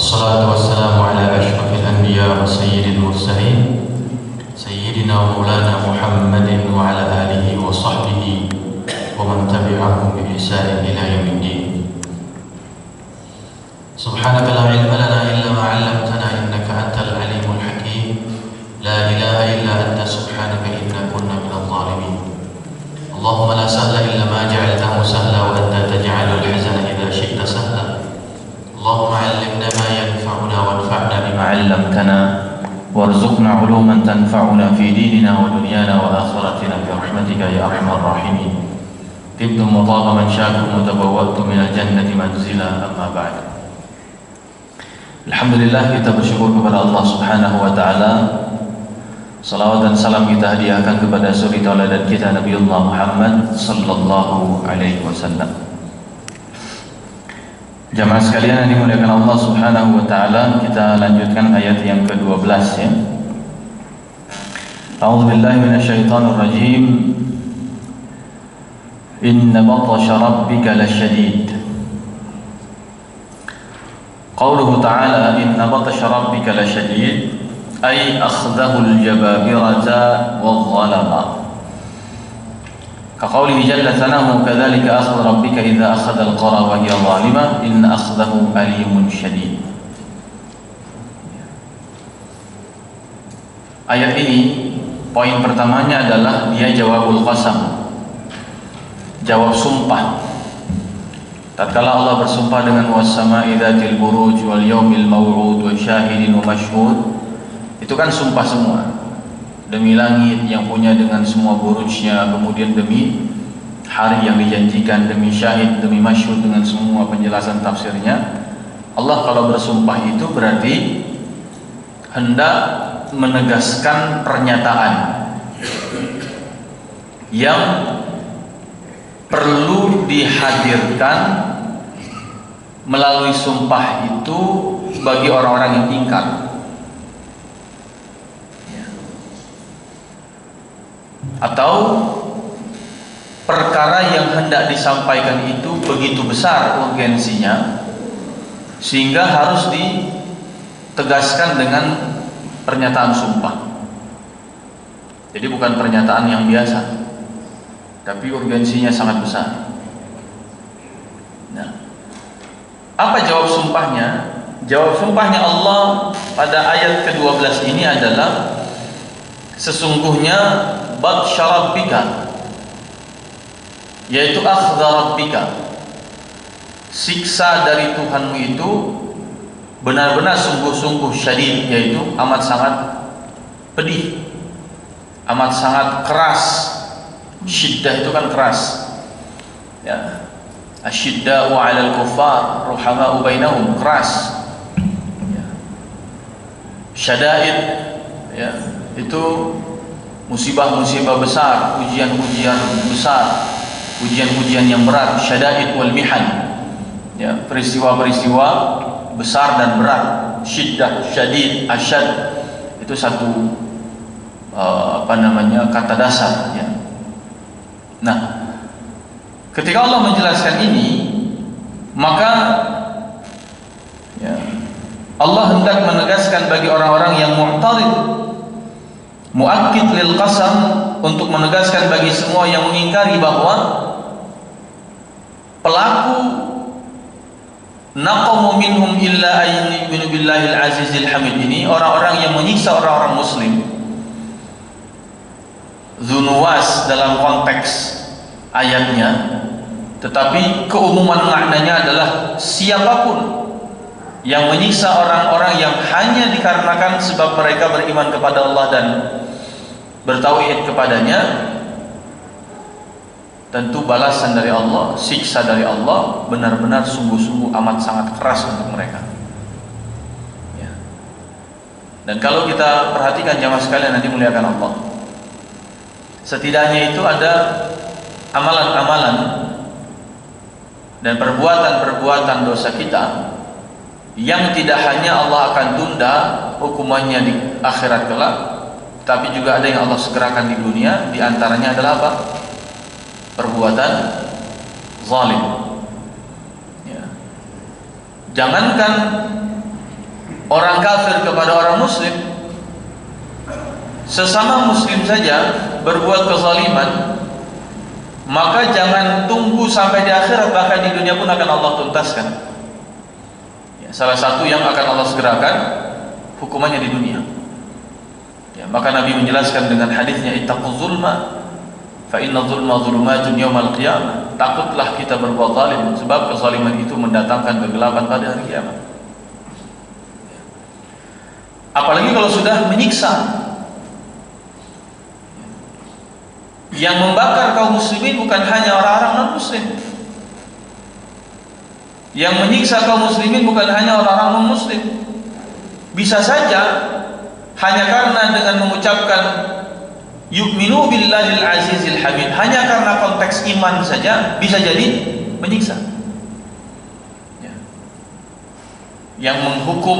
والصلاة والسلام على أشرف الأنبياء وسيد المرسلين سيدنا ومولانا محمد وعلى آله وصحبه ومن تبعهم بإحسان إلى يوم الدين. سبحانك لا علم لنا إلا ما علمتنا إنك أنت العليم الحكيم. لا إله إلا أنت سبحانك إنا كنا من الظالمين. اللهم لا سهل إلا ما جعلته سهلا وأنت تجعل الحزن إذا شئت سهلا. اللهم علمنا ما ينفعنا وانفعنا بما علمتنا وارزقنا علوما تنفعنا في ديننا ودنيانا وآخرتنا برحمتك يا أرحم الراحمين. طبتم وطاب منشاكم وتبوأتم من الجنة منزلا. أما بعد. Alhamdulillah, kita bersyukur kepada Allah Subhanahu wa taala. Salawat dan salam kita hadiahkan kepada suri tauladan kita Nabiullah Muhammad sallallahu alaihi wasallam. Jamaah sekalian yang dimuliakan Allah Subhanahu wa taala, kita lanjutkan ayat yang ke-12 ya. A'udzubillahi minasyaitonir rajim. Inna batsha rabbika lasyadid. Qauluhu ta'ala inna batsha rabbika lasyadid ay akhdhahul jababirata wadh-dhalama. Kaqaulihi jalla thanahu kadzalika akhdhu rabbika idza akhadha al-qura wa hiya zalimah inna akhdahu alimun syadid. Ayat ini poin pertamanya adalah dia jawabul qasam. Jawab sumpah. Tatkala Allah bersumpah dengan was-sama'i dzatil buruj wal yaumil maw'ud wa syahidin wa mashhud, itu kan sumpah semua. Demi langit yang punya dengan semua burujnya, kemudian demi hari yang dijanjikan, demi syahid, demi masyhud dengan semua penjelasan tafsirnya. Allah kalau bersumpah itu berarti hendak menegaskan pernyataan yang perlu dihadirkan melalui sumpah itu bagi orang-orang yang ingkar. Atau perkara yang hendak disampaikan itu begitu besar urgensinya sehingga harus ditegaskan dengan pernyataan sumpah. Jadi bukan pernyataan yang biasa, tapi urgensinya sangat besar. Nah, apa jawab sumpahnya? Jawab sumpahnya Allah pada ayat ke-12 ini adalah sesungguhnya batsha rabbika, yaitu akhdha rabbika, siksa dari Tuhanmu itu benar-benar sungguh-sungguh syadid, yaitu amat sangat pedih, amat sangat keras. Syiddah itu kan keras ya. Asyidda'u 'alal kuffar ruhama'u bainahum, keras ya. Syada'id ya, itu musibah-musibah besar, ujian-ujian besar, ujian-ujian yang berat. Syada'id wal mihan ya, peristiwa-peristiwa besar dan berat. Syiddah, syadid, asyad itu satu kata dasar ya. Nah, ketika Allah menjelaskan ini, maka ya, Allah hendak menegaskan bagi orang-orang yang mu'tarid, muakkid lil qasam, untuk menegaskan bagi semua yang mengingkari bahwa pelaku naqamu minhum illa ayyuminu billahil azizil hamid ini, orang-orang yang menyiksa orang-orang muslim, zunuwas dalam konteks ayatnya, tetapi keumuman maknanya adalah siapapun yang menyiksa orang-orang yang hanya dikarenakan sebab mereka beriman kepada Allah dan bertauhid kepadanya, tentu balasan dari Allah, siksa dari Allah benar-benar sungguh-sungguh amat sangat keras untuk mereka ya. Dan kalau kita perhatikan jamaah sekalian nanti muliakan Allah, setidaknya itu ada amalan-amalan dan perbuatan-perbuatan dosa kita yang tidak hanya Allah akan tunda hukumannya di akhirat kelak, tapi juga ada yang Allah segerakan di dunia. Di antaranya adalah apa? Perbuatan zalim ya. Jangankan orang kafir kepada orang muslim, sesama muslim saja berbuat kezaliman, maka jangan tunggu sampai di akhirat, bahkan di dunia pun akan Allah tuntaskan. Ya, salah satu yang akan Allah segerakan hukumannya di dunia. Ya, maka Nabi menjelaskan dengan hadisnya, ittaquz zulma fa inna zulma zulumatun yaumal qiyamah. Takutlah kita berbuat zalim, sebab kezaliman itu mendatangkan kegelapan pada hari kiamat. Apalagi kalau sudah menyiksa. Yang membakar kaum muslimin bukan hanya orang-orang non-muslim. Yang menyiksa kaum muslimin bukan hanya orang-orang non-muslim. Bisa saja hanya karena dengan mengucapkan yu'minu billahil azizil hamid, hanya karena konteks iman saja bisa jadi menyiksa. Ya. Yang menghukum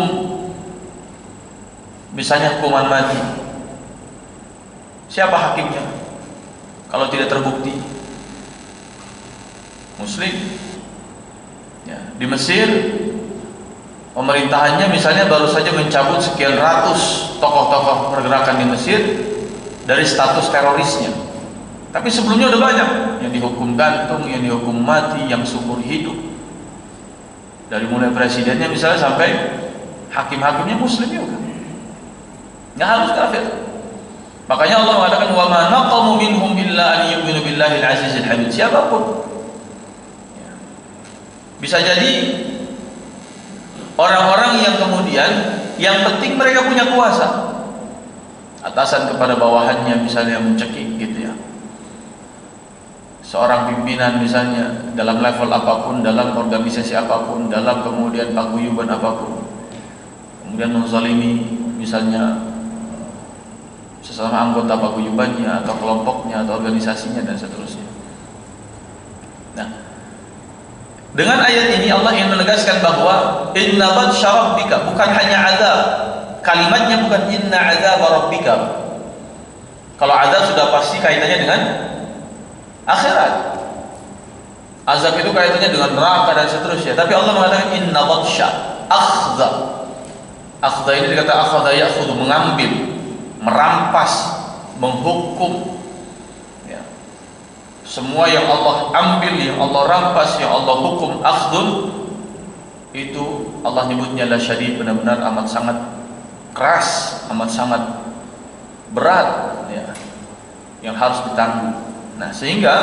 misalnya hukuman mati, siapa hakimnya? Kalau tidak terbukti muslim. Ya. Di Mesir pemerintahannya misalnya baru saja mencabut sekian ratus tokoh-tokoh pergerakan di Mesir dari status terorisnya. Tapi sebelumnya udah banyak yang dihukum gantung, yang dihukum mati, yang seumur hidup. Dari mulai presidennya misalnya sampai hakim-hakimnya muslim juga. Nggak harus kafir. Makanya Allah mengatakan wa ma naqamu minhum illa an yu'minu billahil azizil hamid. Siapapun. Bisa jadi orang-orang yang kemudian yang penting mereka punya kuasa, atasan kepada bawahannya misalnya mencekik gitu ya. Seorang pimpinan misalnya dalam level apapun, dalam organisasi apapun, dalam kemudian paguyuban apapun, kemudian menzalimi misalnya sesama anggota paguyubannya atau kelompoknya atau organisasinya dan seterusnya. Nah, dengan ayat ini Allah ingin menegaskan bahwa inna batsya rabbika, bukan hanya azab. Kalimatnya bukan inna azab rabbika. Kalau azab sudah pasti kaitannya dengan akhirat. Azab itu kaitannya dengan neraka dan seterusnya. Tapi Allah mengatakan inna batsya, akhdha. Akhdha ini dikata akhdha ya'khudhu, mengambil, merampas, menghukum. Ya. Semua yang Allah ambil, yang Allah rampas, yang Allah hukum, akhdun, itu Allah nyebutnya la syadid, benar-benar amat sangat keras, amat sangat berat, ya, yang harus ditanggung. Nah, sehingga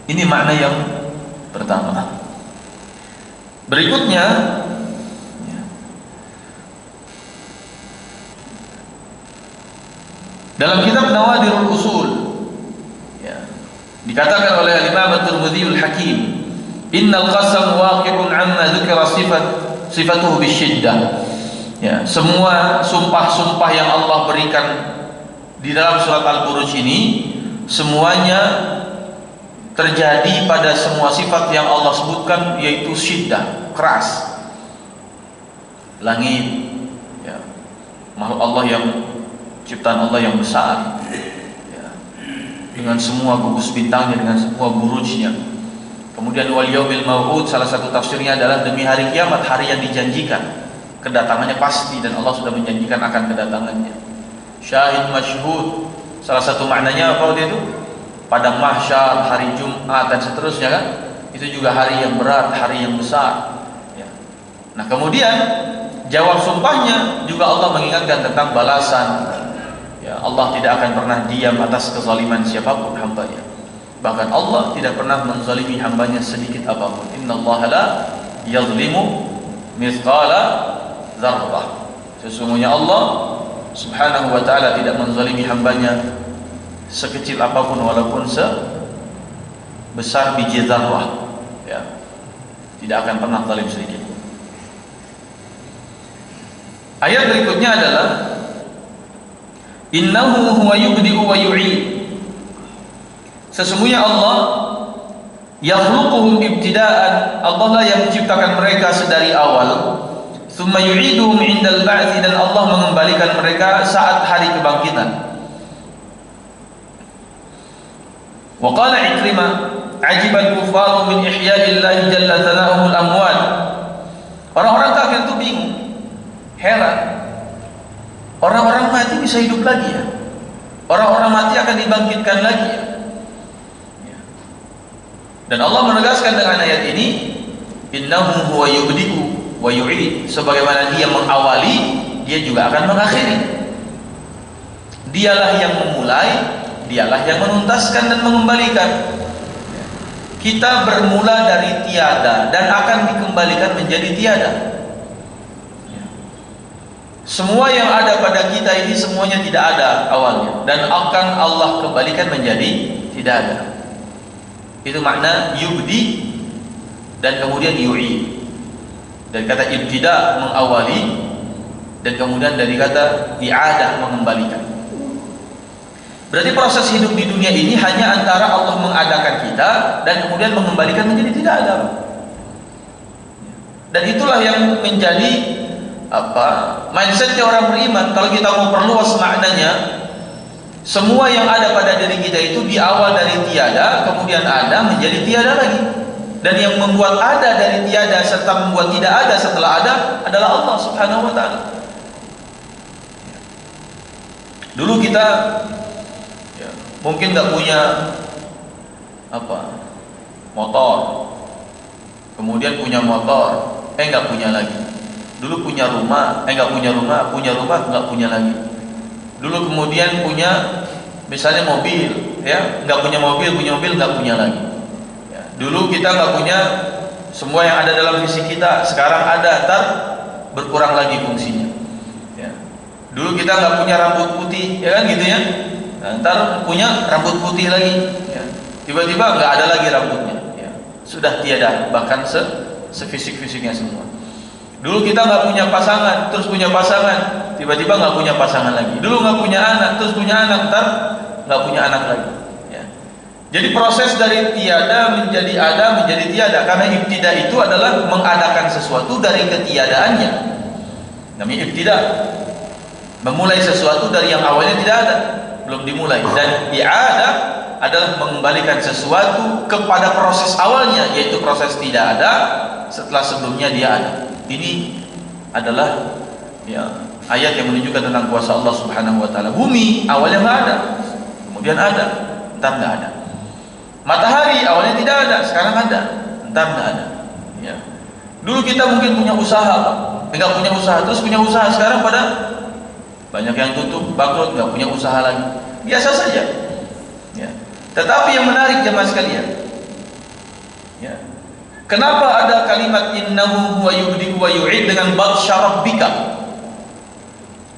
ini makna yang pertama. Berikutnya, ya, dalam kitab Nawadirul Usul, ya, dikatakan oleh Imam At-Tirmidzi Al-Hakim, innal qasam waqi'un 'amma dzukira sifatuhu bisyiddah. Ya, semua sumpah-sumpah yang Allah berikan di dalam surat Al-Buruj ini semuanya terjadi pada semua sifat yang Allah sebutkan, yaitu syiddah, keras. Langit, ya, makhluk Allah yang ciptaan Allah yang besar, ya, dengan semua gugus bintangnya, dengan semua burujnya. Kemudian wal yaumil mau'ud, salah satu tafsirnya adalah demi hari kiamat, hari yang dijanjikan. Kedatangannya pasti dan Allah sudah menjanjikan akan kedatangannya. Syahid masyhud, salah satu maknanya apa waktu itu? Padang mahsyar, hari Jumat dan seterusnya kan? Itu juga hari yang berat, hari yang besar. Ya. Nah, kemudian jawab sumpahnya juga Allah mengingatkan tentang balasan. Ya, Allah tidak akan pernah diam atas kezaliman siapapun hambanya. Bahkan Allah tidak pernah menzalimi hambanya sedikit apapun. Innallaha la yazlimu mithqala dzarrah. Sesungguhnya Allah Subhanahu wa ta'ala tidak menzalimi hambanya sekecil apapun, walaupun sebesar biji zarrah, ya, tidak akan pernah zalim sedikit. Ayat berikutnya adalah innahu huwa yubdi'u wa yu'id. Sesungguhnya Allah yakhluquhum ibtida'an, Allah lah yang menciptakan mereka sedari awal. Tsumma yu'iduhum 'indal ba'ts, dan Allah mengembalikan mereka saat hari kebangkitan. Wa qala Ikrimah, 'ajibal kuffaru min ihya'illahi jalla thana'uhul amwat. Orang-orang kafir itu bingung. Heran, orang-orang mati bisa hidup lagi ya? Orang-orang mati akan dibangkitkan lagi ya? Dan Allah menegaskan dengan ayat ini, innahu huwa yubdi'u wa yu'id, sebagaimana dia mengawali, dia juga akan mengakhiri. Dialah yang memulai, dialah yang menuntaskan dan mengembalikan. Kita bermula dari tiada dan akan dikembalikan menjadi tiada. Semua yang ada pada kita ini semuanya tidak ada awalnya, dan akan Allah kembalikan menjadi tidak ada. Itu makna yubdi dan kemudian yu'id. Dari kata ibtida, mengawali, dan kemudian dari kata i'adah, mengembalikan. Berarti proses hidup di dunia ini hanya antara Allah mengadakan kita dan kemudian mengembalikan menjadi tidak ada. Dan itulah yang menjadi mindsetnya orang beriman. Kalau kita mau perluas maknanya, semua yang ada pada diri kita itu di awal dari tiada, kemudian ada menjadi tiada lagi. Dan yang membuat ada dari tiada serta membuat tidak ada setelah ada adalah Allah Subhanahu wa ta'ala. Dulu kita mungkin nggak punya motor, kemudian punya motor, nggak punya lagi. Dulu punya rumah, nggak punya rumah, punya rumah nggak punya lagi. Dulu kemudian punya misalnya mobil, ya, nggak punya mobil nggak punya lagi. Ya. Dulu kita nggak punya semua yang ada dalam fisik kita, sekarang ada, ntar berkurang lagi fungsinya. Ya. Dulu kita nggak punya rambut putih, ya kan gitu ya. Nah, ntar punya rambut putih lagi, ya. Tiba-tiba nggak ada lagi rambutnya, ya. Sudah tiada, bahkan sefisik-fisiknya semua. Dulu kita nggak punya pasangan, terus punya pasangan, tiba-tiba nggak punya pasangan lagi. Dulu nggak punya anak, terus punya anak, ntar nggak punya anak lagi, ya. Jadi proses dari tiada menjadi ada, menjadi tiada, karena ibtida itu adalah mengadakan sesuatu dari ketiadaannya. Namanya ibtida, memulai sesuatu dari yang awalnya tidak ada, belum dimulai. Dan i'adah adalah mengembalikan sesuatu kepada proses awalnya, yaitu proses tidak ada setelah sebelumnya dia ada. Ini adalah ayat yang menunjukkan tentang kuasa Allah Subhanahu wa ta'ala. Bumi awalnya nggak ada, kemudian ada, entar nggak ada. Matahari awalnya tidak ada, sekarang ada, entar nggak ada, ya. Dulu kita mungkin punya usaha, nggak punya usaha, terus punya usaha, sekarang pada banyak yang tutup, bangkrut, nggak punya usaha lagi. Biasa saja, ya. Tetapi yang menarik jemaah sekalian, ya, kenapa ada kalimat innahu huwa yubdi'u wa yu'id dengan batsya rabbika,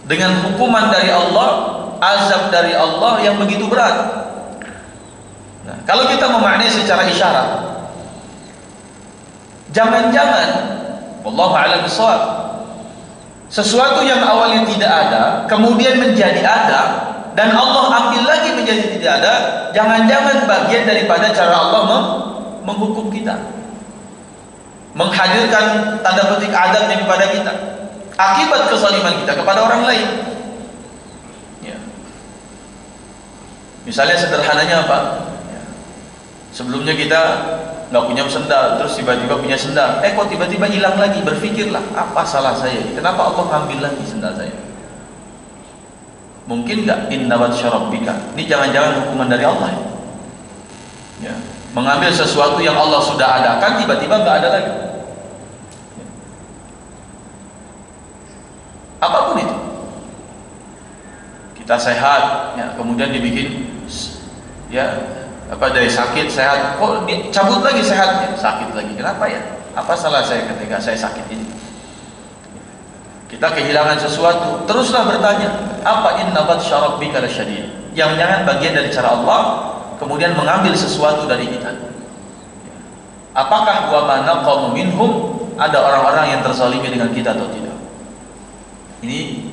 dengan hukuman dari Allah, azab dari Allah yang begitu berat. Nah, kalau kita memaknai secara isyarat, jangan-jangan wallahu a'lam bishawab, sesuatu yang awalnya tidak ada kemudian menjadi ada dan Allah ambil lagi menjadi tidak ada, jangan-jangan bagian daripada cara Allah menghukum kita, menghadirkan tanda petik adabnya kepada kita akibat kezaliman kita kepada orang lain, ya. Misalnya sederhananya apa, ya. Sebelumnya kita nggak punya sendal, terus tiba-tiba punya sendal, kok tiba-tiba hilang lagi. Berpikirlah, apa salah saya, kenapa Allah ngambil lagi sendal saya? Mungkin nggak inna batsya rabbika, ini jangan-jangan hukuman dari Allah, ya. Mengambil sesuatu yang Allah sudah adakan, tiba-tiba nggak ada lagi. Apapun itu, kita sehat, ya, kemudian dibikin, ya, dari sakit sehat, kok dicabut lagi sehatnya, sakit lagi. Kenapa ya? Apa salah saya ketika saya sakit ini? Kita kehilangan sesuatu, teruslah bertanya, apa inna batsya rabbika lasyadid? Jangan-jangan bagian dari cara Allah kemudian mengambil sesuatu dari kita. Apakah wa ma naqamu minhum, ada orang-orang yang terzalimi dengan kita atau tidak? Ini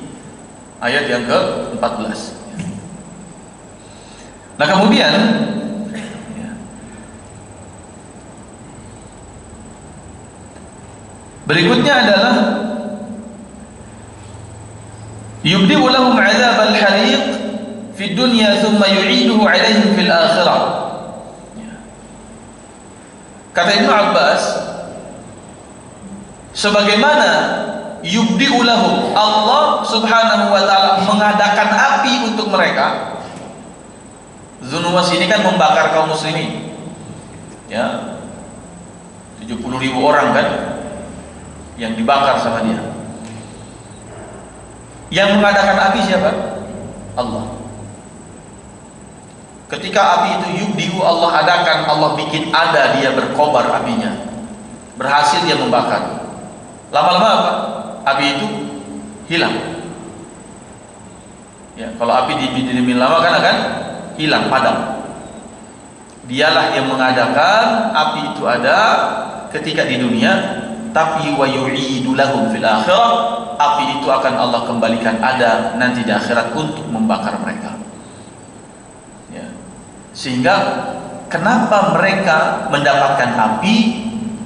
ayat yang ke-14. Nah, kemudian berikutnya adalah yubdi'u lahum 'adzabal hariq fid dunya thumma yu'iduhu 'alaihim fil akhirah. Kata Ibnu Abbas, sebagaimana yubdi'u lahum, Allah Subhanahu wa taala mengadakan api untuk mereka. Zunuwas ini kan membakar kaum muslimin. Ya. 70.000 orang kan yang dibakar sama dia. Yang mengadakan api siapa? Allah. Ketika api itu yubdi'u, Allah adakan, Allah bikin ada, dia berkobar apinya. Berhasil dia membakar. Lama-lama apa? Api itu hilang. Ya, kalau api didiamin lama kan akan hilang, padam. Dialah yang mengadakan api itu ada ketika di dunia, tapi wa yu'idu lahum fil akhirah, api itu akan Allah kembalikan ada nanti di akhirat untuk membakar mereka. Ya. Sehingga kenapa mereka mendapatkan api?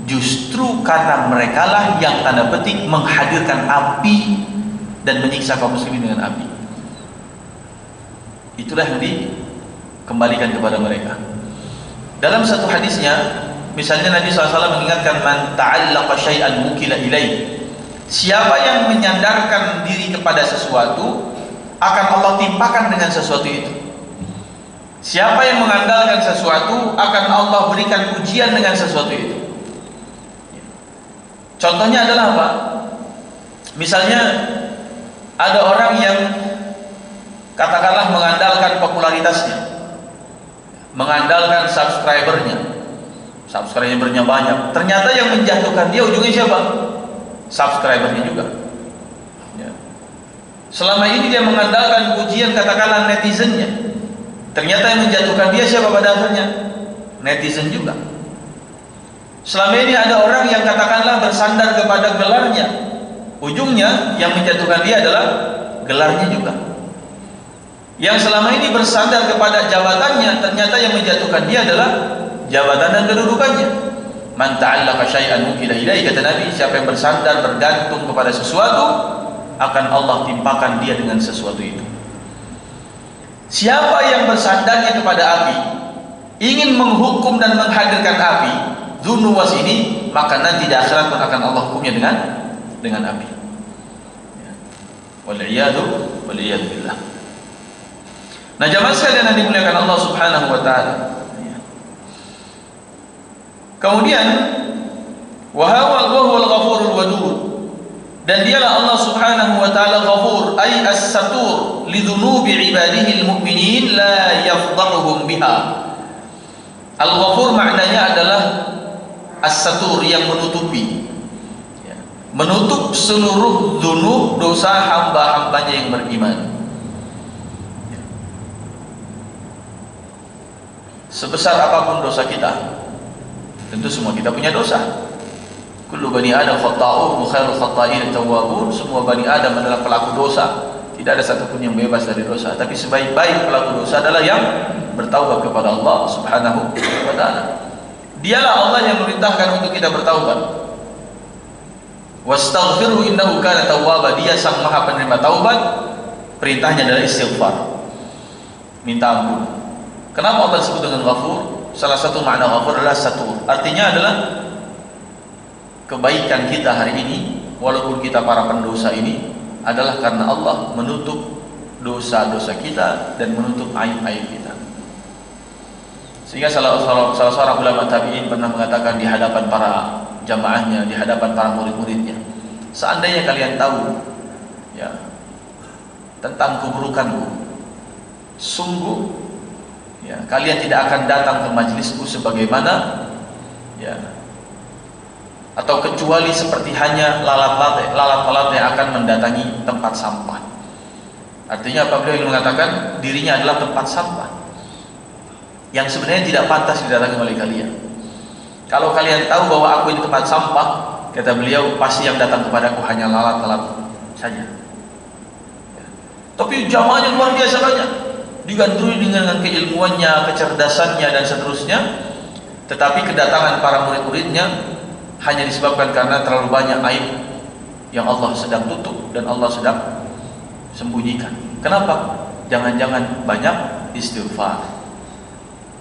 Justru karena merekalah yang tanda petik menghadirkan api dan menyiksa kaum muslimin dengan api. Itulah yang dikembalikan kepada mereka. Dalam satu hadisnya, misalnya Nabi SAW mengingatkan, man ta'allaqa syai'an wukila ilaih. Siapa yang menyandarkan diri kepada sesuatu, akan Allah timpakan dengan sesuatu itu. Siapa yang mengandalkan sesuatu, akan Allah berikan ujian dengan sesuatu itu. Contohnya adalah apa? Misalnya ada orang yang katakanlah mengandalkan popularitasnya, mengandalkan subscribernya banyak. Ternyata yang menjatuhkan dia ujungnya siapa? Subscribernya juga. Ya. Selama ini dia mengandalkan pujian katakanlah netizennya. Ternyata yang menjatuhkan dia siapa pada akhirnya? Netizen juga. Selama ini ada orang yang katakanlah bersandar kepada gelarnya, ujungnya yang menjatuhkan dia adalah gelarnya juga. Yang selama ini bersandar kepada jabatannya, ternyata yang menjatuhkan dia adalah jabatan dan kedudukannya. Man ta'allaqa syai'an wukila ilaihi, kata Nabi, siapa yang bersandar bergantung kepada sesuatu, akan Allah timpakan dia dengan sesuatu itu. Siapa yang bersandarnya kepada api, ingin menghukum dan menghadirkan api, Zunuwas ini, maka nanti di akhirat pun akan Allah hukumnya dengan api. Wal'iyadu billah. Nah, jamaah sekalian yang dimuliakan Allah Subhanahu wa taala. Kemudian wa huwal ghafurul wadud. Dan dialah Allah Subhanahu wa taala Ghafur, ay as-satur li dzunubi ibadihi al-mu'minin la yafdahuhum biha. Al-Ghafur maknanya adalah as-satur, yang menutupi, menutup seluruh dzunub, dosa hamba-hambanya yang beriman. Sebesar apapun dosa kita, tentu semua kita punya dosa. Kullu bani Adam khata'un wa khairul khata'in at-tawwabun. Semua bani Adam adalah pelaku dosa. Tidak ada satupun yang bebas dari dosa. Tapi sebaik-baik pelaku dosa adalah yang bertaubat kepada Allah Subhanahu wa taala. Dialah Allah yang memerintahkan untuk kita bertaubat. Wastaghfirhu innahu kana tawwaba. Dia sang maha penerima taubat. Perintahnya adalah istighfar, minta ampun. Kenapa Allah disebut dengan Ghafur? Salah satu makna Ghafur adalah satur. Artinya adalah kebaikan kita hari ini, walaupun kita para pendosa ini, adalah karena Allah menutup dosa-dosa kita dan menutup aib-aib kita. Sehingga salah seorang ulama tabi'in pernah mengatakan di hadapan para jamaahnya, di hadapan para murid-muridnya, seandainya kalian tahu ya tentang keburukanku, sungguh ya kalian tidak akan datang ke majlisku sebagaimana ya, atau kecuali seperti hanya lalat-lalat yang akan mendatangi tempat sampah. Artinya apa? Beliau mengatakan dirinya adalah tempat sampah yang sebenarnya tidak pantas didatangi oleh kalian. Kalau kalian tahu bahwa aku ini tempat sampah, kata beliau, pasti yang datang kepadaku hanya lalat-lalat saja. Tapi jamaahnya luar biasa banyak, digandrungi dengan keilmuannya, kecerdasannya dan seterusnya. Tetapi kedatangan para murid-muridnya hanya disebabkan karena terlalu banyak aib yang Allah sedang tutup dan Allah sedang sembunyikan. Kenapa? Jangan-jangan banyak istighfar.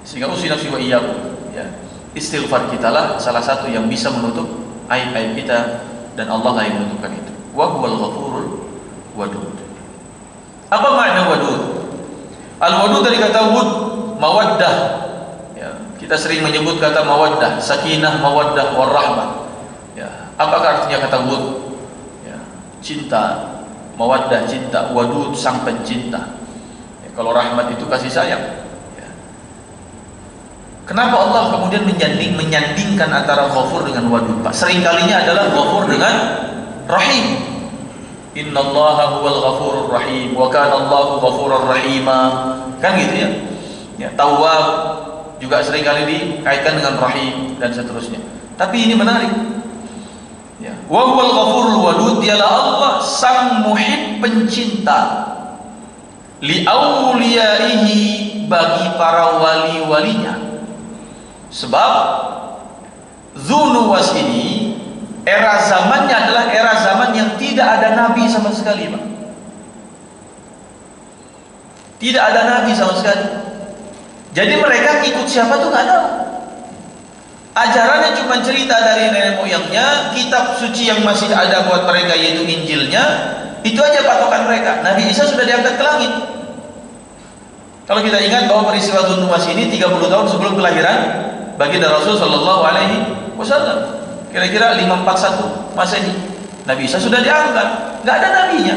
Sehingga usi nafsi wa iyyakum, ya. Istighfar kita lah salah satu yang bisa menutup aib-aib kita, dan Allah lah yang menutupkan itu. wa huwal ghafurul wadud. Apa makna wadud? Al-wadud dari kata wud, mawaddah. Ya, kita sering menyebut kata mawaddah, sakinah, mawaddah, warahmah. Ya, apakah artinya kata wud? Ya, cinta, mawaddah cinta, wadud sang pencinta. Ya, kalau rahmat itu kasih sayang. Ya. Kenapa Allah kemudian menyandingkan antara ghafur dengan wadud? Pak, seringkalinya adalah ghafur dengan rahim. Innallaha huwal ghafurur rahim wa kana Allahu ghafurur rahima. Kan gitu ya. Ya, Tawwab juga seringkali dikaitkan dengan rahim dan seterusnya. Tapi ini menarik. Ya, wa huwal ghafurul wadud, dialah Allah sang muhib pencinta li auliyaihi, bagi para wali-walinya. Sebab Dzunuwas ini era zamannya adalah era zaman yang tidak ada nabi sama sekali, Pak. Tidak ada nabi sama sekali. Jadi mereka ikut siapa tuh nggak tahu. Ajarannya cuma cerita dari nenek moyangnya, kitab suci yang masih ada buat mereka yaitu Injilnya, itu aja patokan mereka. Nabi Isa sudah diangkat ke langit. Kalau kita ingat bahwa peristiwa Dzunuwas ini 30 tahun sebelum kelahiran baginda Rasul sallallahu alaihi wasallam. Kira-kira 541 Masehi. Nabi Isa sudah diangkat, nggak ada nabinya.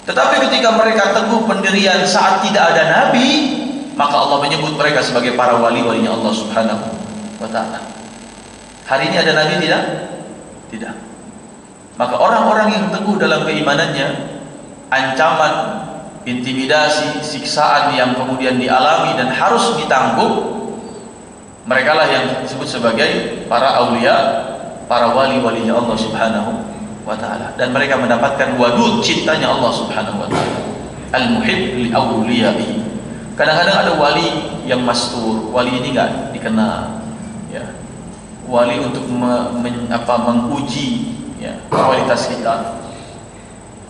Tetapi ketika mereka teguh pendirian saat tidak ada nabi, maka Allah menyebut mereka sebagai para wali-walinya Allah Subhanahu wa ta'ala. Hari ini ada nabi tidak? Tidak. Maka orang-orang yang teguh dalam keimanannya, ancaman, intimidasi, siksaan yang kemudian dialami dan harus ditanggung, mereka lah yang disebut sebagai para aulia, para wali-walinya Allah Subhanahu wa ta'ala. Dan mereka mendapatkan wadud, cintanya Allah Subhanahu wa ta'ala. Al-muhib li auliyaihi. Kadang-kadang ada wali yang mastur, wali ini enggak dikenal, ya. Wali untuk menguji, ya, kualitas kita.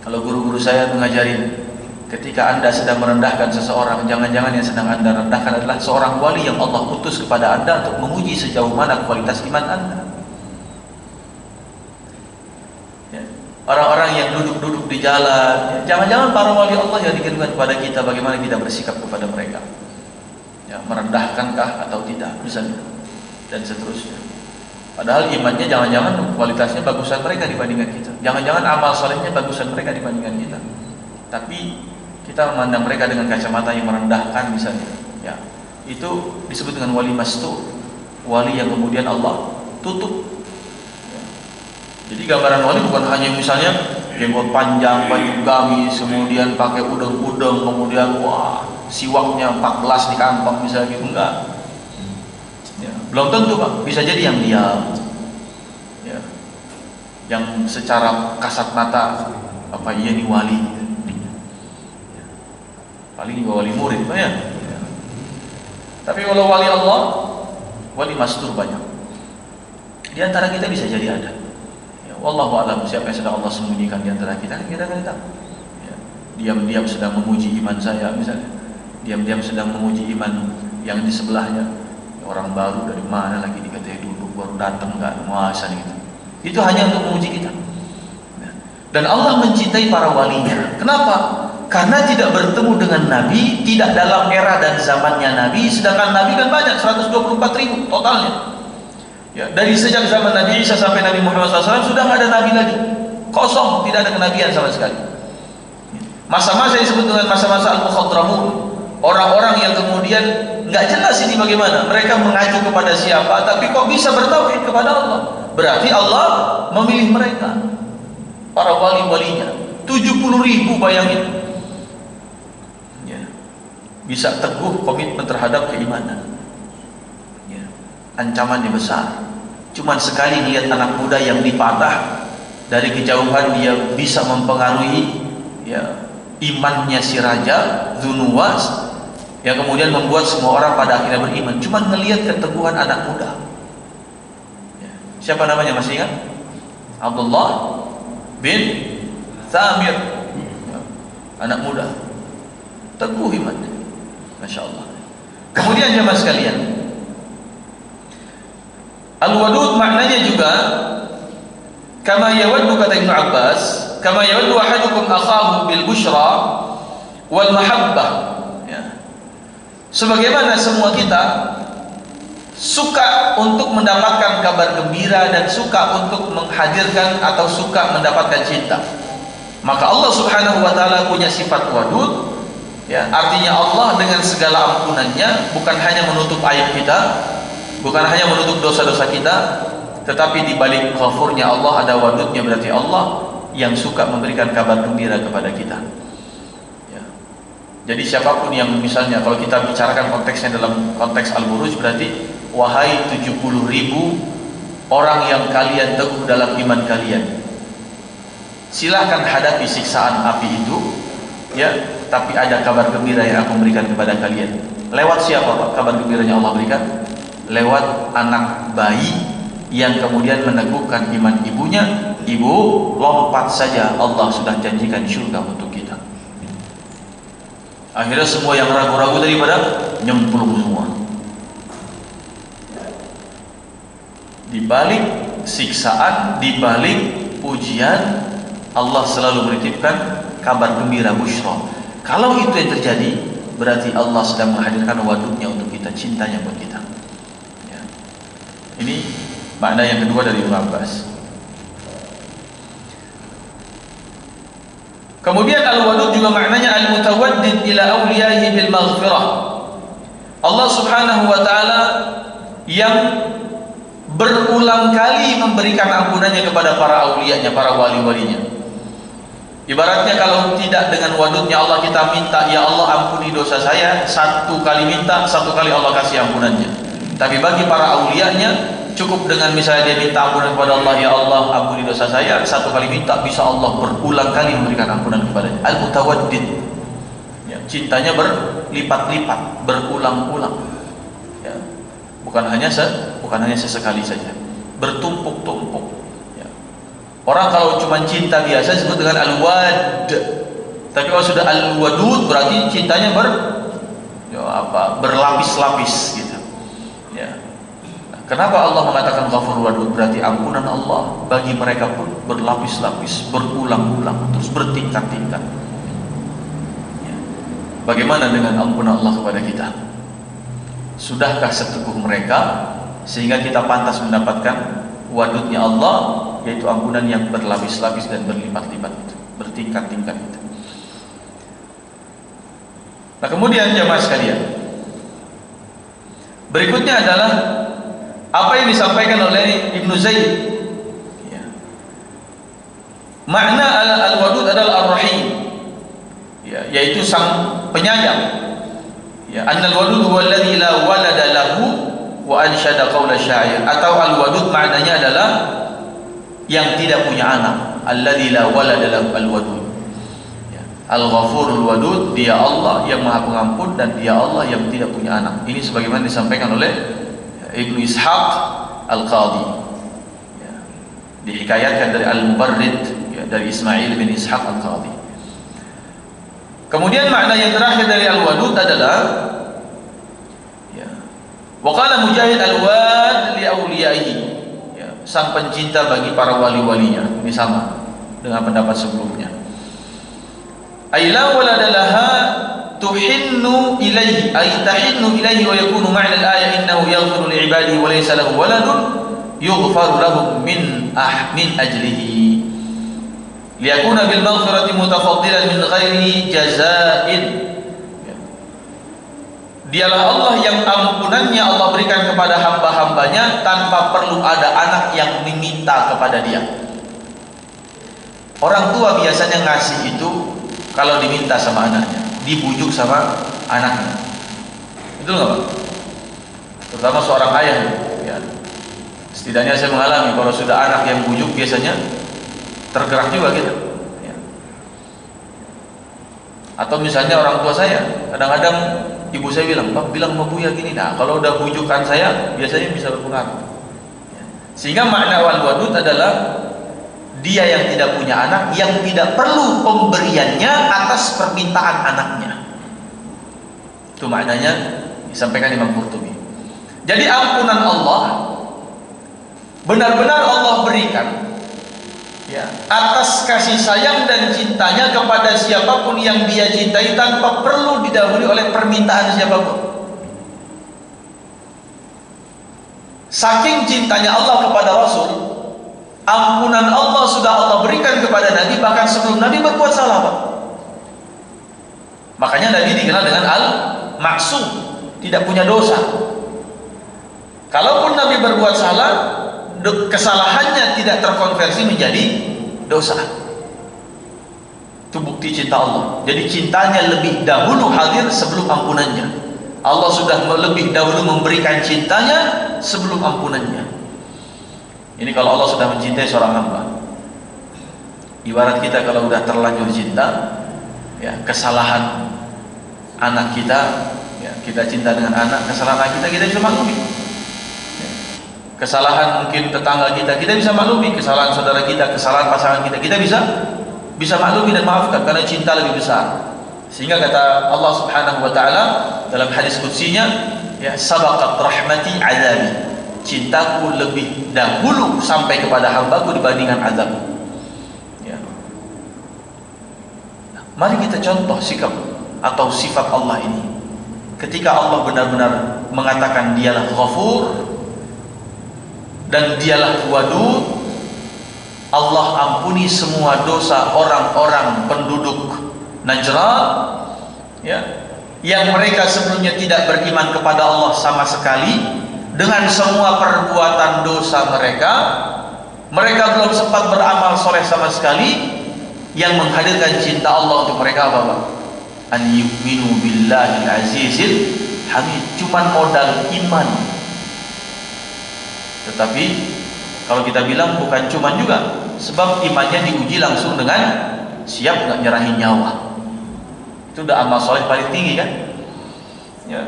Kalau guru-guru saya mengajarin, ketika Anda sedang merendahkan seseorang, jangan-jangan yang sedang Anda rendahkan adalah seorang wali yang Allah utus kepada Anda untuk menguji sejauh mana kualitas iman Anda. Ya. Orang-orang yang duduk-duduk di jalan, ya, jangan-jangan para wali Allah yang dikirimkan kepada kita, bagaimana kita bersikap kepada mereka. Ya, merendahkankah atau tidak, misalnya, dan seterusnya. Padahal imannya jangan-jangan kualitasnya bagusan mereka dibandingkan kita. Jangan-jangan amal solehnya bagusan mereka dibandingkan kita. Tapi kita memandang mereka dengan kacamata yang merendahkan misalnya, ya, itu disebut dengan wali mastur, wali yang kemudian Allah tutup. Ya. Jadi gambaran wali bukan hanya misalnya jenggot panjang, baju gamis, kemudian pakai udeng-udeng, kemudian wah siwaknya 14 di kantong misalnya gitu, enggak. Ya. Belum tentu, Pak. Bisa jadi yang diam, ya, yang secara kasat mata apa iya nih wali. Paling juga wali murid, ya. Tapi kalau wali Allah, wali mastur banyak. Di antara kita bisa jadi ada. Ya, wallahu a'lam, siapa yang sedang Allah sembunyikan di antara kita kan tahu. Ya, diam-diam sedang menguji iman saya misalnya. Diam-diam sedang menguji iman yang di sebelahnya. Ya, orang baru dari mana lagi dikatakan duduk baru datang enggak muasa gitu. Itu hanya untuk menguji kita. Ya. Dan Allah mencintai para walinya. Kenapa? Karena tidak bertemu dengan Nabi, tidak dalam era dan zamannya Nabi, sedangkan Nabi kan banyak, 124.000 totalnya. Ya, dari sejak zaman Nabi Isa sampai Nabi Muhammad SAW sudah nggak ada Nabi lagi, kosong, tidak ada kenabian sama sekali. Masa-masa yang disebut dengan masa-masa al-mukhadramun, orang-orang yang kemudian nggak jelas ini bagaimana, mereka mengacu kepada siapa, tapi kok bisa bertauhid kepada Allah. Berarti Allah memilih mereka, para wali-walinya, 70.000 bayangin. Bisa teguh komitmen terhadap keimanan, ya. Ancamannya besar. Cuman sekali lihat anak muda yang dipatah dari kejauhan, dia bisa mempengaruhi, ya, imannya si raja Dzunuwas, yang kemudian membuat semua orang pada akhirnya beriman. Cuman ngelihat keteguhan anak muda, ya. Siapa namanya, masih ingat? Abdullah bin Thamir, ya. Anak muda teguh imannya, Masya Allah. Kemudian jemaah sekalian, Al-Wadud maknanya juga Kama yawaddu, kata Ibnu Abbas, kama yawaddu ahadukum akhahu bil busyra wal mahabbah, ya. Sebagaimana semua kita suka untuk mendapatkan kabar gembira dan suka untuk menghadirkan atau suka mendapatkan cinta, maka Allah Subhanahu wa taala punya sifat wadud, ya. Artinya Allah dengan segala ampunannya bukan hanya menutup aib kita, bukan hanya menutup dosa-dosa kita, tetapi di balik ghafurnya Allah ada wadudnya, berarti Allah yang suka memberikan kabar gembira kepada kita, ya. Jadi siapapun yang misalnya kalau kita bicarakan konteksnya dalam konteks Al-Buruj, berarti wahai 70.000 orang yang kalian teguh dalam iman kalian, silahkan hadapi siksaan api itu, ya. Tapi ada kabar gembira yang aku berikan kepada kalian. Lewat siapa Pak kabar gembiranya Allah berikan? Lewat anak bayi yang kemudian meneguhkan iman ibunya. Ibu lompat saja, Allah sudah janjikan surga untuk kita. Akhirnya semua yang ragu-ragu daripada nyemplung semua. Di balik siksaan, di balik ujian, Allah selalu menitipkan kabar gembira, busyra. Kalau itu yang terjadi, berarti Allah sedang menghadirkan wadudnya untuk kita, cintanya buat kita, ya. Ini makna yang kedua dari Ibnu Abbas. Kemudian al-wadud juga maknanya al-mutawaddid ila awliyaihi bil maghfirah. Allah Subhanahu wa taala yang berulang kali memberikan ampunannya kepada para auliyanya, para wali-walinya. Ibaratnya kalau tidak dengan wadudnya Allah, kita minta, ya Allah ampuni dosa saya, satu kali minta, satu kali Allah kasih ampunannya. Tapi bagi para auliyanya, cukup dengan misalnya dia minta ampunan kepada Allah, ya Allah ampuni dosa saya, satu kali minta, bisa Allah berulang kali memberikan ampunan kepadanya. Al-mutawaddid, ya, cintanya berlipat-lipat, berulang-ulang, ya. Bukan hanya sesekali saja, bertumpuk-tumpuk. Orang kalau cuma cinta biasa disebut dengan al-wad, tapi kalau sudah al-wadud berarti cintanya berlapis-lapis gitu, ya. Nah, kenapa Allah mengatakan ghafur wadud? Berarti ampunan Allah bagi mereka pun berlapis-lapis, berulang-ulang, terus bertingkat-tingkat, ya. Bagaimana dengan ampunan Allah kepada kita? Sudahkah seteguh mereka sehingga kita pantas mendapatkan wadudnya Allah, yaitu ampunan yang berlapis-lapis dan berlipat-lipat itu, bertingkat-tingkat itu. Nah, kemudian jemaah sekalian, berikutnya adalah apa yang disampaikan oleh Ibnu Zaid, ya. Makna al-wadud adalah ar-rahim, ya, yaitu sang penyayang, ya. Annal wadud huwa alladhi la walada lahu wa ansyada qaula syair. Atau al-wadud maknanya adalah yang tidak punya anak, alladzi la walada lahu, al-wadud, ya. Al-Ghafurul Wadud, dia Allah yang Maha Pengampun dan dia Allah yang tidak punya anak. Ini sebagaimana disampaikan oleh Ibnu Ishaq Al-Qadhi, ya. Dihikayatkan dari Al-Mubarrid, ya, dari Ismail bin Ishaq Al-Qadhi. Kemudian makna yang terakhir dari al-wadud adalah, ya, wa qala Mujahid al-wad li awliyaihi, sang pencinta bagi para wali-walinya. Ini sama dengan pendapat sebelumnya. Aila waladalaha tuhinnu ilaihi, ay tahinnu ilaihi, wa yakunu ma'na al-ayah innahu yaghfiru li'ibadihi wa laysa lahu waladun yughfaru lahum min ajlihi liyakuna bil maghfirati mutafaddilan min ghairi jazain. Dialah Allah yang ampunannya Allah berikan kepada hamba-hambanya tanpa perlu ada anak yang meminta kepada dia. Orang tua biasanya ngasih itu kalau diminta sama anaknya, dibujuk sama anaknya. Itu enggak, Pak? Terutama seorang ayah, ya. Setidaknya saya mengalami kalau sudah anak yang bujuk biasanya tergerak juga gitu, ya. Atau misalnya orang tua saya, kadang-kadang ibu saya bilang, Pak, bilang sama Buya gini. Nah, kalau udah bujukan saya, biasanya bisa berpengaruh. Sehingga makna wal-wadud adalah dia yang tidak punya anak, yang tidak perlu pemberiannya atas permintaan anaknya. Itu maknanya disampaikan Imam Qurtubi. Jadi ampunan Allah benar-benar Allah berikan ya, atas kasih sayang dan cintanya kepada siapapun yang dia cintai tanpa perlu didahului oleh permintaan siapapun. Saking cintanya Allah kepada Rasul, ampunan Allah sudah Allah berikan kepada Nabi bahkan sebelum Nabi berbuat salah, Pak. Makanya Nabi dikenal dengan al-maksum, tidak punya dosa. Kalaupun Nabi berbuat salah, kesalahannya tidak terkonversi menjadi dosa. Itu bukti cinta Allah. Jadi cintanya lebih dahulu hadir sebelum ampunannya. Allah sudah lebih dahulu memberikan cintanya sebelum ampunannya. Ini kalau Allah sudah mencintai seorang hamba. Ibarat kita kalau sudah terlanjur cinta, ya, kesalahan anak kita, ya, kita cinta dengan anak, kesalahan anak kita bisa maklumi. Kesalahan mungkin tetangga kita bisa maklumi. Kesalahan saudara kita, kesalahan pasangan kita bisa maklumi dan maafkan karena cinta lebih besar. Sehingga kata Allah Subhanahu wa taala dalam hadis qudsinya, ya, sabaqat rahmati azabi. Cintaku lebih dahulu sampai kepada hambaku dibandingkan azab. Ya. Nah, mari kita contoh sikap atau sifat Allah ini. Ketika Allah benar-benar mengatakan dialah Ghafur dan dialah Wadud, Allah ampuni semua dosa orang-orang penduduk Najran, ya, yang mereka sebelumnya tidak beriman kepada Allah sama sekali. Dengan semua perbuatan dosa mereka belum sempat beramal soleh sama sekali. Yang menghadirkan cinta Allah untuk mereka apa? An yu'minu billahil azizil hamid. Cuman modal iman. Tetapi kalau kita bilang bukan cuman juga, sebab imannya diuji langsung dengan siap nggak nyerahin nyawa. Itu udah amal soleh paling tinggi kan? Ya.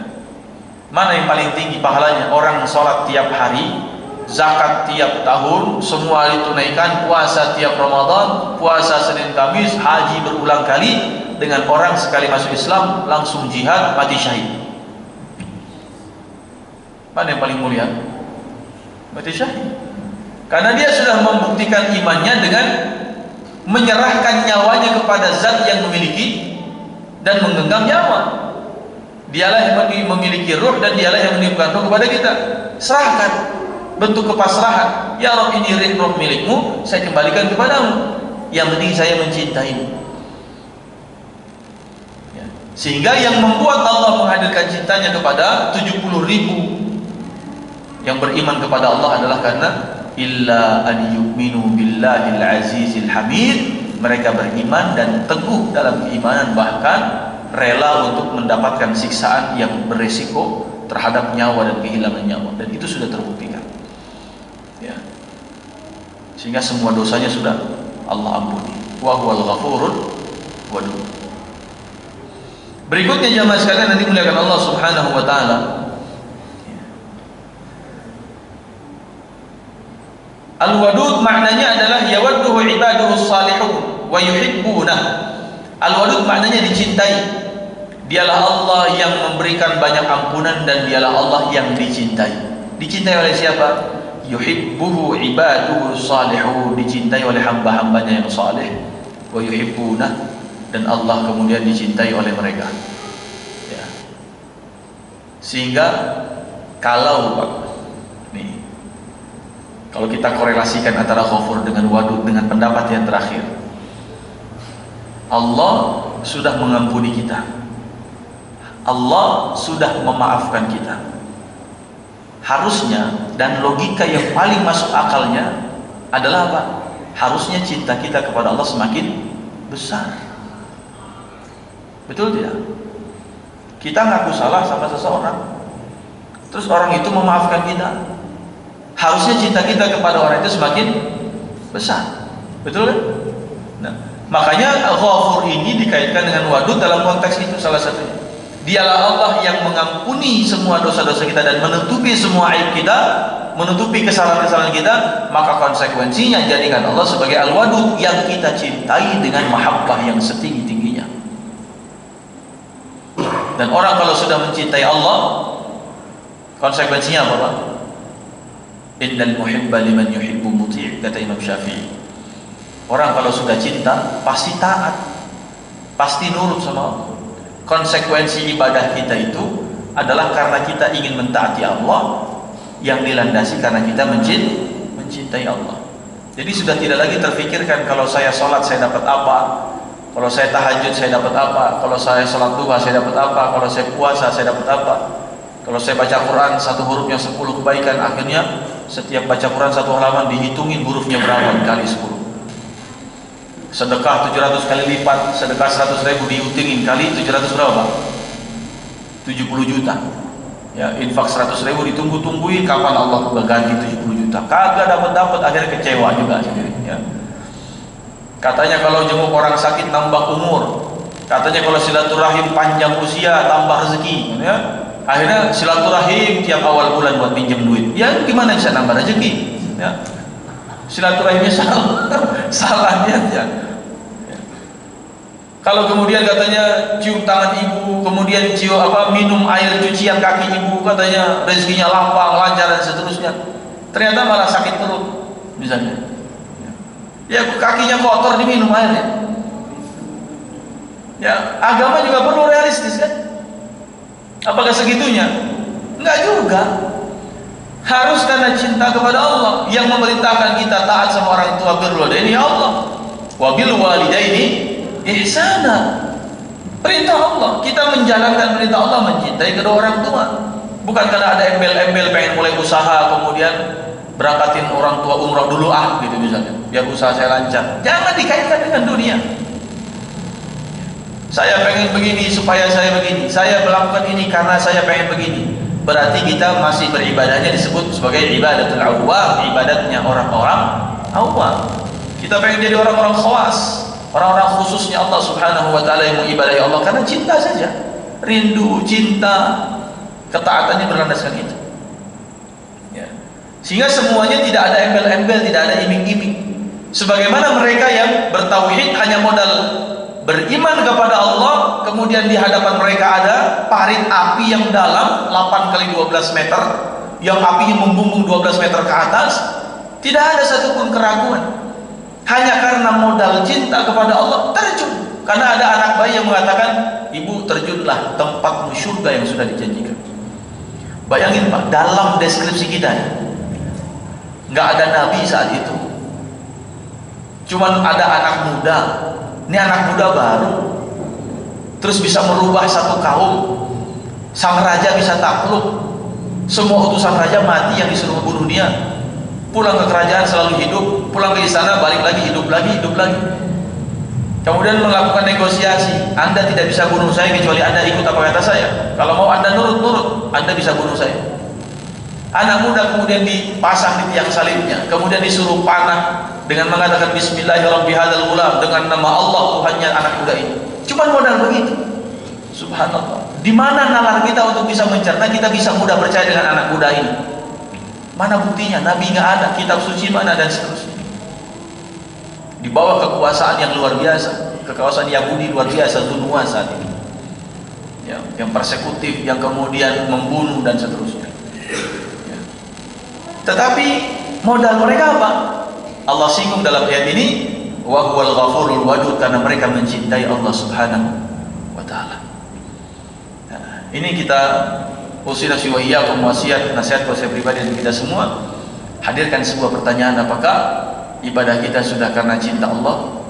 Mana yang paling tinggi pahalanya? Orang sholat tiap hari, zakat tiap tahun, semua ditunaikan, puasa tiap Ramadan, puasa Senin Kamis, haji berulang kali, dengan orang sekali masuk Islam langsung jihad mati syahid. Mana yang paling mulia? Mati syahid. Karena dia sudah membuktikan imannya dengan menyerahkan nyawanya kepada zat yang memiliki dan menggenggam nyawa. Dialah yang memiliki ruh dan dialah yang meniupkan ruh kepada kita. Serahkan, bentuk kepasrahan. Ya Rabb, ini ruh milikmu, saya kembalikan kepadamu. Yang penting saya mencintaimu. Ya. Sehingga yang membuat Allah menghadirkan cintanya kepada 70.000 yang beriman kepada Allah adalah karena illa an yu'minu billahil azizil hamid. Mereka beriman dan teguh dalam keimanan, bahkan rela untuk mendapatkan siksaan yang beresiko terhadap nyawa dan kehilangan nyawa, dan itu sudah terbuktikan. Ya. Sehingga semua dosanya sudah Allah ampuni. Wa huwal ghafurur wadud. Berikutnya jemaah sekalian nanti muliakan Allah Subhanahu wa taala. Al-wadud maknanya adalah yawadduhu ibaduhu salihun wa yuhibbunah. Al-wadud maknanya dicintai. Dialah Allah yang memberikan banyak ampunan dan dialah Allah yang dicintai. Dicintai oleh siapa? Yuhibbuhu ibaduhu salihun. Dicintai oleh hamba-hambanya yang saleh. Wa yuhibbunah. Dan Allah kemudian dicintai oleh mereka. Ya. Sehingga kalau kalau kita korelasikan antara Ghafur dengan Wadud dengan pendapat yang terakhir, Allah sudah mengampuni kita, Allah sudah memaafkan kita. Harusnya, dan logika yang paling masuk akalnya adalah apa? Harusnya cinta kita kepada Allah semakin besar. Betul tidak? Kita ngaku salah sama seseorang, terus orang itu memaafkan kita, harusnya cinta kita kepada orang itu semakin besar. Betul kan? Nah, makanya Ghafur ini dikaitkan dengan Wadud dalam konteks itu salah satunya. Dialah Allah yang mengampuni semua dosa-dosa kita dan menutupi semua aib kita, menutupi kesalahan-kesalahan kita. Maka konsekuensinya jadikan Allah sebagai Al-Wadud yang kita cintai dengan mahabbah yang setinggi-tingginya. Dan orang kalau sudah mencintai Allah, konsekuensinya apa, Pak? Innal muhibba liman yuhibbu muti', kata Imam Syafi'i. Orang kalau sudah cinta pasti taat, pasti nurut sama Allah. Konsekuensi ibadah kita itu adalah karena kita ingin mentaati Allah, yang dilandasi karena kita mencintai Allah. Jadi sudah tidak lagi terfikirkan kalau saya sholat saya dapat apa, kalau saya tahajud saya dapat apa, kalau saya sholat duha saya dapat apa, kalau saya puasa saya dapat apa, kalau saya baca Quran satu hurufnya 10 kebaikan. Akhirnya setiap baca Quran satu halaman dihitungin hurufnya berapa dikali 10. Sedekah 700 kali lipat, sedekah 100.000 dihitungin kali 700 berapa? 70 juta. Ya, infak 100.000 ditunggu-tungguin kapan Allah berganti 70 juta. Kagak dapat-dapat, akhirnya kecewa juga sendiri. Ya. Katanya kalau jenguk orang sakit nambah umur. Katanya kalau silaturahim panjang usia tambah rezeki. Ya. Akhirnya silaturahim tiap awal bulan buat pinjam duit. Ya gimana bisa nambah rezeki? Ya. Silaturahimnya salah niat ya. Kalau kemudian katanya cium tangan ibu, kemudian minum air cucian kaki ibu, katanya rezekinya lapang, lancar dan seterusnya. Ternyata malah sakit perut misalnya. Ya kakinya kotor diminum airnya. Ya agama juga perlu realistis kan? Apakah segitunya? Enggak juga. Harus karena cinta kepada Allah yang memerintahkan kita taat sama orang tua, birrul walidaini Allah. Wa bil walidaini ihsana. Perintah Allah, kita menjalankan perintah Allah, mencintai kedua orang tua. Bukan karena ada embel-embel pengen mulai usaha kemudian berangkatin orang tua umrah dulu gitu misalnya, biar usaha saya lancar. Jangan dikaitkan dengan dunia. Saya pengen begini supaya saya begini, saya melakukan ini karena saya pengen begini. Berarti kita masih beribadahnya disebut sebagai ibadatul awwam, ibadatnya orang-orang awam. Kita pengen jadi orang-orang khawas, orang-orang khususnya Allah Subhanahu wa taala yang mengibadahi Allah karena cinta saja. Rindu, cinta, ketaatannya berlandaskan itu. Ya. Sehingga semuanya tidak ada embel-embel, tidak ada iming-iming. Sebagaimana mereka yang bertauhid hanya modal beriman kepada Allah, kemudian di hadapan mereka ada parit api yang dalam 8 kali 12 meter, yang apinya membumbung 12 meter ke atas, tidak ada satupun keraguan. Hanya karena modal cinta kepada Allah terjun. Karena ada anak bayi yang mengatakan, ibu terjunlah, tempatmu surga yang sudah dijanjikan. Bayangin Pak, dalam deskripsi kita nggak ada nabi saat itu, cuman ada anak muda. Ini anak muda baru, terus bisa merubah satu kaum. Sang raja bisa takluk, semua utusan raja mati yang disuruh bunuh dia. Pulang ke kerajaan selalu hidup, pulang ke istana balik lagi hidup lagi. Kemudian melakukan negosiasi, Anda tidak bisa bunuh saya kecuali Anda ikut apa kata saya. Kalau mau Anda nurut, Anda bisa bunuh saya. Anak muda kemudian dipasang di tiang salibnya, kemudian disuruh panah dengan mengatakan Bismillahirrahmanirrahim, dengan nama Allah Tuhannya anak muda ini. Cuma modal begitu. Subhanallah. Di mana nalar kita untuk bisa mencerna kita bisa mudah percaya dengan anak muda ini? Mana buktinya? Nabi nggak ada, kitab suci mana dan seterusnya. Di bawah kekuasaan yang luar biasa, kekuasaan Yahudi luar biasa, Zunwa saat ini. Ya, yang persekutif, yang kemudian membunuh dan seterusnya. Ya. Tetapi modal mereka apa? Allah singgung dalam ayat ini, wa huwal ghafurul wadud, karena mereka mencintai Allah Subhanahu wa taala. Nah, ini kita usilasi wa iyyakum wasiat nasihat buat saya pribadi dan kita semua. Hadirkan sebuah pertanyaan, apakah ibadah kita sudah karena cinta Allah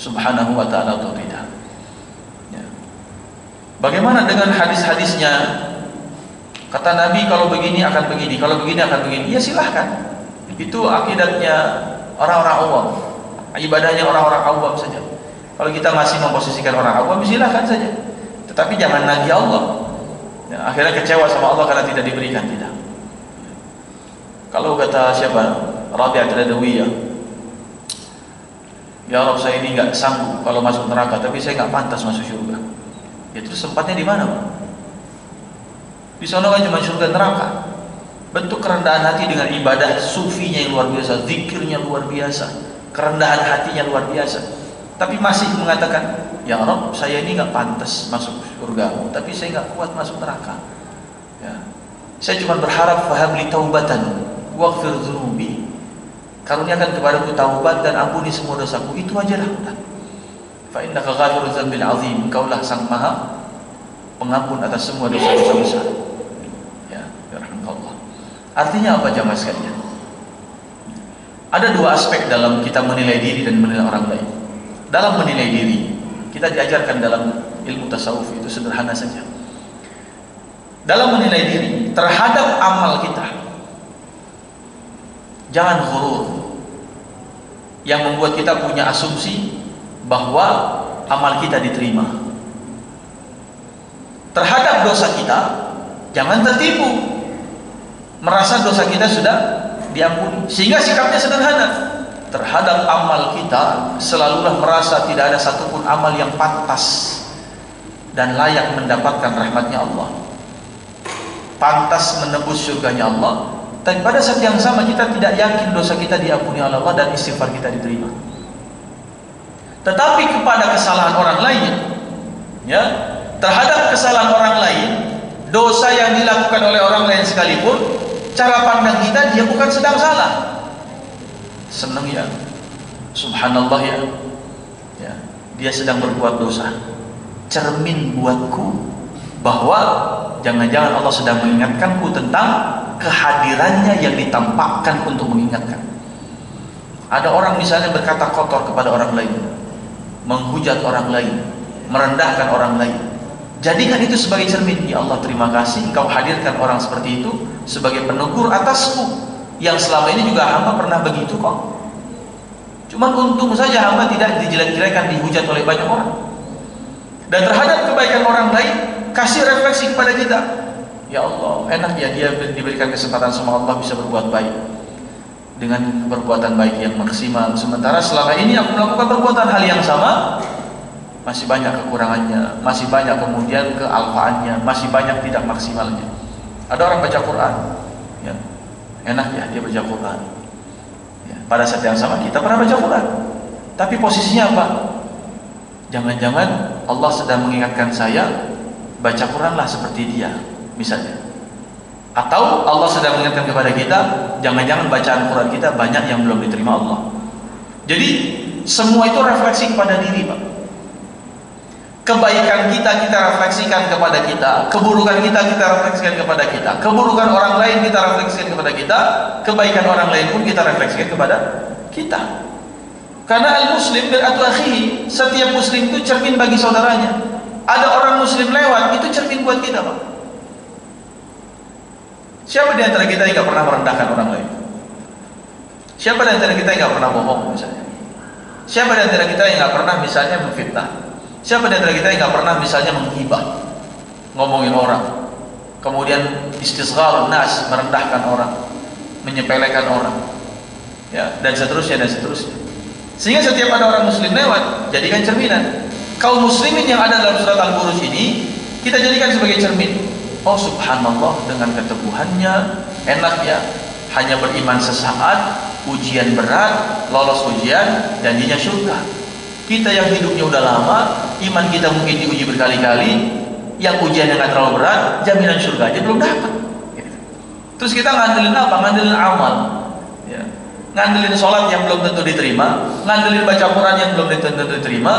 Subhanahu wa taala atau tidak? Ya. Bagaimana dengan hadis-hadisnya? Kata Nabi kalau begini akan begini, kalau begini akan begini. Ya silahkan. Itu akidatnya orang-orang awam, ibadahnya orang-orang awam saja. Kalau kita masih memposisikan orang awam, silahkan saja. Tetapi jangan nagih Allah. Ya, akhirnya kecewa sama Allah karena tidak diberikan, tidak. Kalau kata siapa? Rabi'ah Adawiyah, ya Rabb, saya ini nggak sanggup kalau masuk neraka, tapi saya nggak pantas masuk surga. Ya terus tempatnya di mana? Di sana kan cuma surga neraka. Bentuk kerendahan hati dengan ibadah sufinya yang luar biasa, zikirnya luar biasa, kerendahan hatinya luar biasa. Tapi masih mengatakan, ya Rabb, saya ini nggak pantas masuk surgamu, tapi saya nggak kuat masuk neraka. Ya. Saya cuma berharap fahabli taubatan waghfir dzunubi. karuniakan kepadaku taubat dan ampuni semua dosaku. Itu aja lah. Fa innaka ghafuruz dzambil azim. Engkaulah sang maha pengampun atas semua dosa-dosa besar. Ya, yarhamukallah. Artinya apa jamaah sekalian? Ada dua aspek dalam kita menilai diri dan menilai orang lain. Dalam menilai diri, kita diajarkan dalam ilmu tasawuf itu sederhana saja. Dalam menilai diri terhadap amal kita, jangan ghurur yang membuat kita punya asumsi bahwa amal kita diterima. Terhadap dosa kita, jangan tertipu merasa dosa kita sudah diampuni, sehingga sikapnya sederhana. Terhadap amal kita selalulah merasa tidak ada satupun amal yang pantas dan layak mendapatkan rahmatnya Allah, pantas menebus surganya Allah. Tapi pada saat yang sama kita tidak yakin dosa kita diampuni oleh Allah dan istighfar kita diterima. Tetapi kepada kesalahan orang lain, ya, terhadap kesalahan orang lain, dosa yang dilakukan oleh orang lain sekalipun, cara pandang kita dia bukan sedang salah. Senang ya, subhanallah ya, ya, dia sedang berbuat dosa. Cermin buatku bahwa jangan-jangan Allah sedang mengingatkanku tentang kehadirannya yang ditampakkan untuk mengingatkan. Ada orang misalnya berkata kotor kepada orang lain, menghujat orang lain, merendahkan orang lain. Jadikan itu sebagai cermin. Ya Allah, terima kasih Engkau hadirkan orang seperti itu sebagai penegur atasku, yang selama ini juga hamba pernah begitu kok. Cuman untung saja hamba tidak dijelek-jelekan, dihujat oleh banyak orang. Dan terhadap kebaikan orang lain, kasih refleksi kepada kita. Ya Allah, enak ya dia diberikan kesempatan sama Allah bisa berbuat baik dengan perbuatan baik yang maksimal. Sementara selama ini aku melakukan perbuatan hal yang sama, masih banyak kekurangannya, masih banyak kemudian kealfaannya, masih banyak tidak maksimalnya. Ada orang baca Quran, ya, enak ya dia baca Quran. Ya, pada saat yang sama kita pernah baca Quran, tapi posisinya apa? Jangan-jangan Allah sedang mengingatkan saya, baca Quranlah seperti dia, misalnya. Atau Allah sedang mengingatkan kepada kita, jangan-jangan bacaan Quran kita banyak yang belum diterima Allah. Jadi semua itu refleksi kepada diri, Pak. Kebaikan kita refleksikan kepada kita, keburukan kita refleksikan kepada kita, keburukan orang lain kita refleksikan kepada kita, kebaikan orang lain pun kita refleksikan kepada kita. Karena al-muslim mir'atu akhihi, setiap muslim itu cermin bagi saudaranya. Ada orang muslim lewat, itu cermin buat kita, Pak. Siapa di antara kita yang tidak pernah merendahkan orang lain? Siapa di antara kita yang tidak pernah bohong misalnya? Siapa di antara kita yang tidak pernah misalnya memfitnah? Siapa di antara kita yang tidak pernah misalnya menghibah, ngomongin orang, kemudian istisghar nas, merendahkan orang, menyepelekan orang, ya, dan seterusnya dan seterusnya. Sehingga setiap ada orang muslim lewat, jadikan cerminan. Kaum muslimin yang ada dalam surat Al-Buruj ini kita jadikan sebagai cermin. Oh subhanallah, dengan keteguhannya, enak ya, hanya beriman sesaat, ujian berat, lolos ujian, janjinya surga. Kita yang hidupnya udah lama, iman kita mungkin diuji berkali-kali, yang ujiannya nggak terlalu berat, jaminan surga aja belum dapat. Terus kita ngandelin apa? Ngandelin amal, ya. Ngandelin sholat yang belum tentu diterima, ngandelin baca Quran yang belum tentu diterima,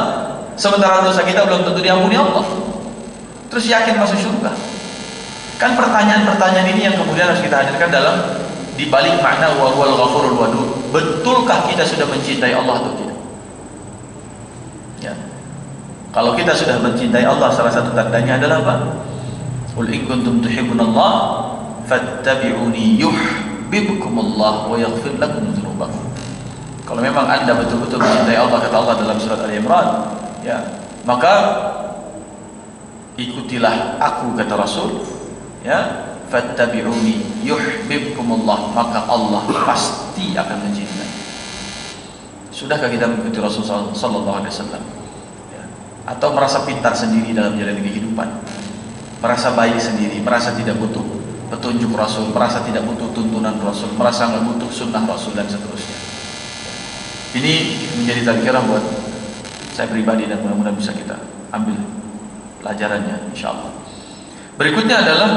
sementara dosa kita belum tentu diampuni Allah. Terus yakin masuk surga? Kan pertanyaan-pertanyaan ini yang kemudian harus kita hadirkan dalam dibalik makna wa huwal ghafurul wadud. Betulkah kita sudah mencintai Allah atau tidak? Ya. Kalau kita sudah mencintai Allah, salah satu tandanya adalah apa? Qul in kuntum tuhibbunallah fattabi'uni yuhibbukumullah wa yaghfir lakum dzunubakum. Kalau memang Anda betul-betul mencintai Allah, kata Allah dalam surat Al-Imran, ya, maka ikutilah aku, kata Rasul, ya, fattabi'uni yuhibbukumullah, maka Allah pasti akan mencintai. Sudahkah kita mengikuti Rasulullah sallallahu alaihi wasallam? Ya. Atau merasa pintar sendiri dalam menjalani kehidupan, merasa baik sendiri, merasa tidak butuh petunjuk Rasul, merasa tidak butuh tuntunan Rasul, merasa nggak butuh sunnah Rasul dan seterusnya. Ini menjadi tazkirah buat saya pribadi dan mudah-mudahan bisa kita ambil pelajarannya insyaallah. Berikutnya adalah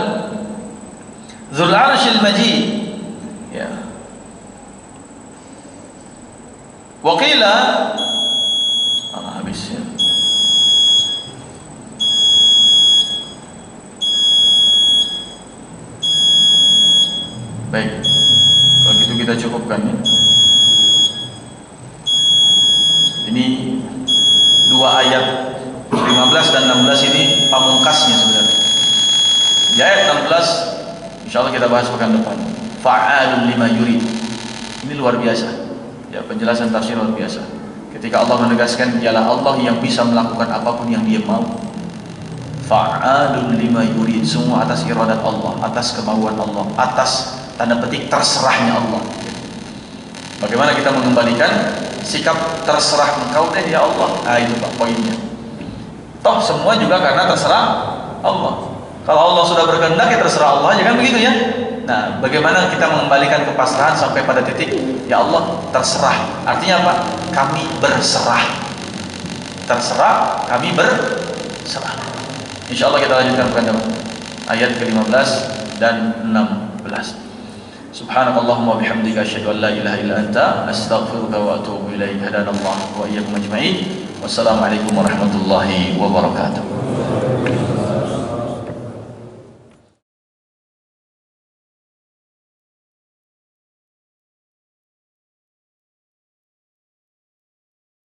Dzul Arsyil Majid, ya. ila habis ya. Baik, kalau gitu kita cukupkan ya. Ini dua ayat 15 dan 16 ini pamungkasnya sebenarnya. Di ayat 16 insyaallah kita bahas pekan depan. Fa'alul lima yurid. Ini luar biasa. Ya, penjelasan tafsir luar biasa. Ketika Allah menegaskan dialah Allah yang bisa melakukan apapun yang Dia mau. Fa'alul lima yurid, semua atas iradat Allah, atas kemauan Allah, atas tanda petik terserahnya Allah. Bagaimana kita mengembalikan sikap terserah engkau deh ya Allah? Nah itu Pak poinnya. Toh semua juga karena terserah Allah. Kalau Allah sudah berkehendak ya terserah Allah, ya kan begitu ya? Nah, bagaimana kita mengembalikan kepasrahan sampai pada titik ya Allah terserah? Artinya apa? Kami berserah. Terserah, kami berserah. Insyaallah kita lanjutkan pekan depan. Ayat ke-15 dan 16. Subhanakallahumma bihamdika asyhadu an la ilaha illa anta astaghfiruka wa atubu ilaik. Hadanallahu wa iyyakum ajma'in. Wassalamualaikum warahmatullahi wabarakatuh.